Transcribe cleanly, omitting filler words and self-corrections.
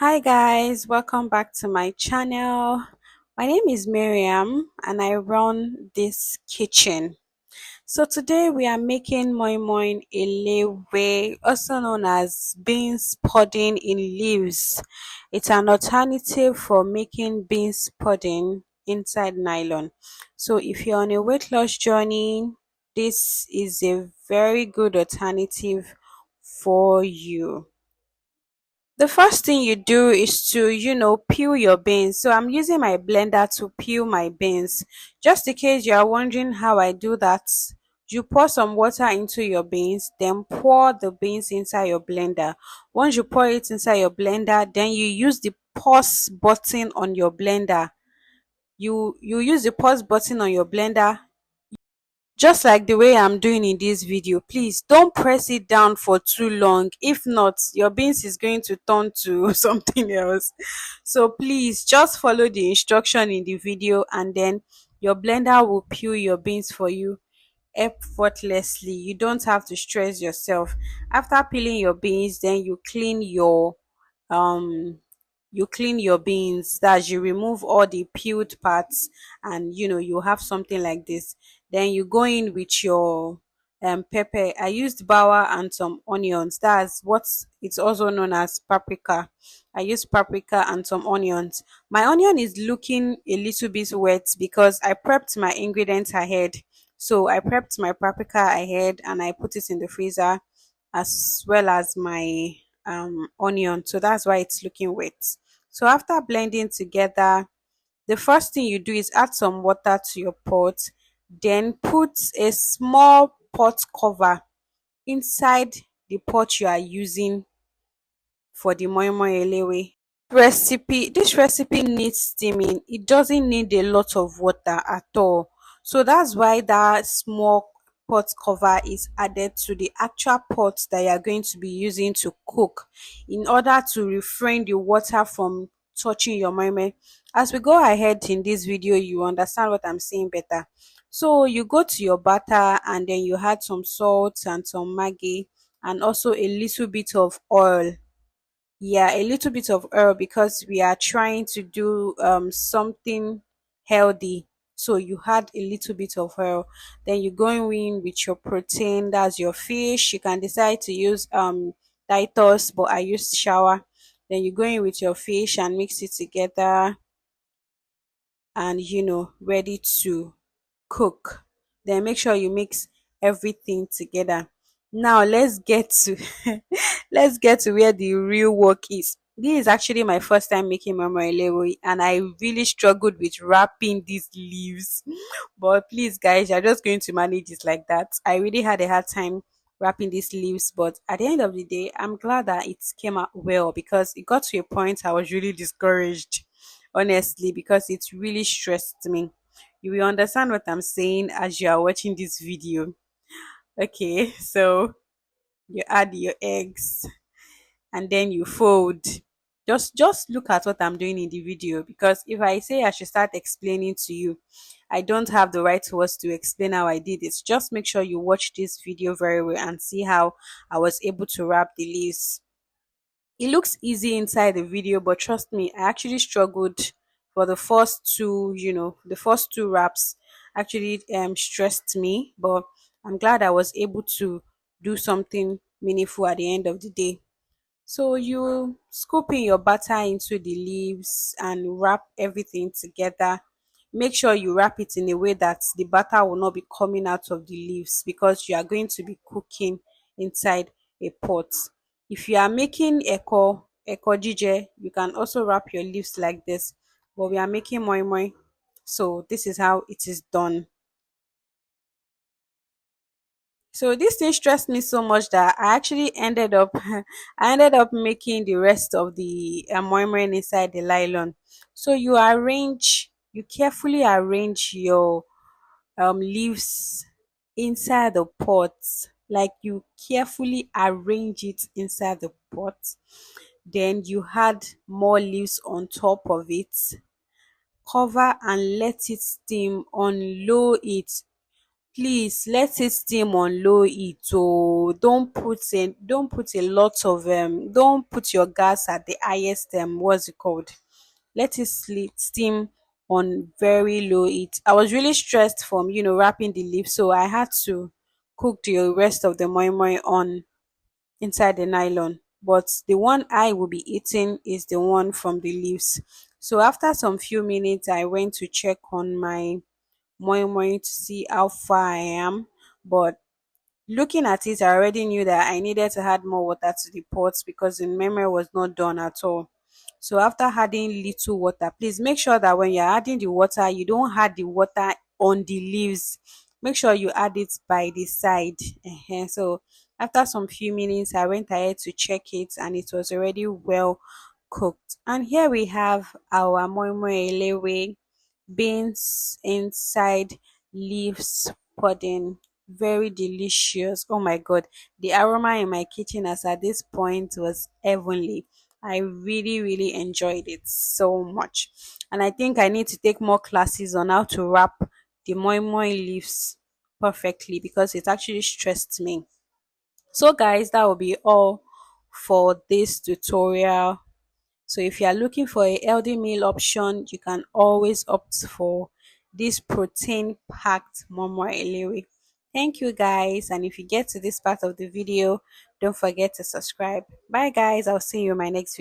Hi guys, welcome back to my channel. My name is Miriam and I run this kitchen. So today we are making Moin Moin Elewe, also known as beans pudding in leaves. It's an alternative for making beans pudding inside nylon. So if you're on a weight loss journey, this is a very good alternative for you. The first thing you do is to, peel your beans. So I'm using my blender to peel my beans. Just in case you are wondering how I do that, you pour some water into your beans, then pour the beans inside your blender. Once you pour it inside your blender, then you use the pause button on your blender. You use the pause button on your blender just like the way I'm doing in this video. Please don't press it down for too long. If not, your beans is going to turn to something else. So please just follow the instruction in the video and then your blender will peel your beans for you effortlessly. You don't have to stress yourself. After peeling your beans, then um you clean your beans, that you remove all the peeled parts, and you have something like this. Then you go in with your pepper. I used bawa and some onions. That's what it's also known as paprika. I used paprika and some onions. My onion is looking a little bit wet because I prepped my ingredients ahead. So I prepped my paprika ahead and I put it in the freezer, as well as my onion. So that's why it's looking wet. So after blending together, the first thing you do is add some water to your pot, then put a small pot cover inside the pot you are using for the moi moi elewe. This recipe needs steaming. It doesn't need a lot of water at all. So that's why that small pot cover is added to the actual pot that you are going to be using to cook, in order to refrain the water from touching your moi moi. As we go ahead in this video, you understand what I'm saying better. So you go to your butter and then you add some salt and some maggi and also a little bit of oil. Yeah, a little bit of oil because we are trying to do something healthy. So you add a little bit of oil, then you go in with your protein, that's your fish. You can decide to use titus, but I use shower. Then you go in with your fish and mix it together, and ready to cook. Then make sure you mix everything together. Now let's get to let's get to where the real work is. This is actually my first time making mama elewe, and I really struggled with wrapping these leaves. But please guys, you're just going to manage it like that. I really had a hard time wrapping these leaves, but at the end of the day, I'm glad that it came out well, because it got to a point I was really discouraged, honestly, because it really stressed me. You will understand what I'm saying as you are watching this video. Okay, so you add your eggs and then you fold. Just look at what I'm doing in the video, because if I say I should start explaining to you, I don't have the right words to explain how I did it. Just make sure you watch this video very well and see how I was able to wrap the leaves. It looks easy inside the video, but trust me, I actually struggled for the first two. The first two wraps actually stressed me, but I'm glad I was able to do something meaningful at the end of the day. So you scoop in your butter into the leaves and wrap everything together. Make sure you wrap it in a way that the butter will not be coming out of the leaves, because you are going to be cooking inside a pot. If you are making eko jije, you can also wrap your leaves like this. But we are making moi moi, so this is how it is done. So this thing stressed me so much that I actually ended up I ended up making the rest of the moi moi inside the nylon. So you carefully arrange your leaves inside the pot. Like you carefully arrange it inside the pot. Then you add more leaves on top of it. Cover and let it steam on low heat. Please let it steam on low heat. So don't put a lot of don't put your gas at the highest what's it called. Let it steam on very low heat. I was really stressed from wrapping the leaf, so I had to cook the rest of the moi moi on inside the nylon. But the one I will be eating is the one from the leaves. So after some few minutes, I went to check on my moi moi to see how far I am. But looking at it, I already knew that I needed to add more water to the pot because the memory was not done at all. So after adding little water, please make sure that when you're adding the water, you don't add the water on the leaves. Make sure you add it by the side. So after some few minutes, I went ahead to check it and it was already well cooked. And here we have our moi moi elewe beans inside leaves pudding. Very delicious. Oh my god. The aroma in my kitchen as at this point was heavenly. I really, really enjoyed it so much. And I think I need to take more classes on how to wrap the moi moi leaves perfectly because it actually stressed me. So guys, that will be all for this tutorial. So if you are looking for a healthy meal option, you can always opt for this protein packed Momo Elewe. Thank you guys, and if you get to this part of the video, don't forget to subscribe. Bye guys, I'll see you in my next video.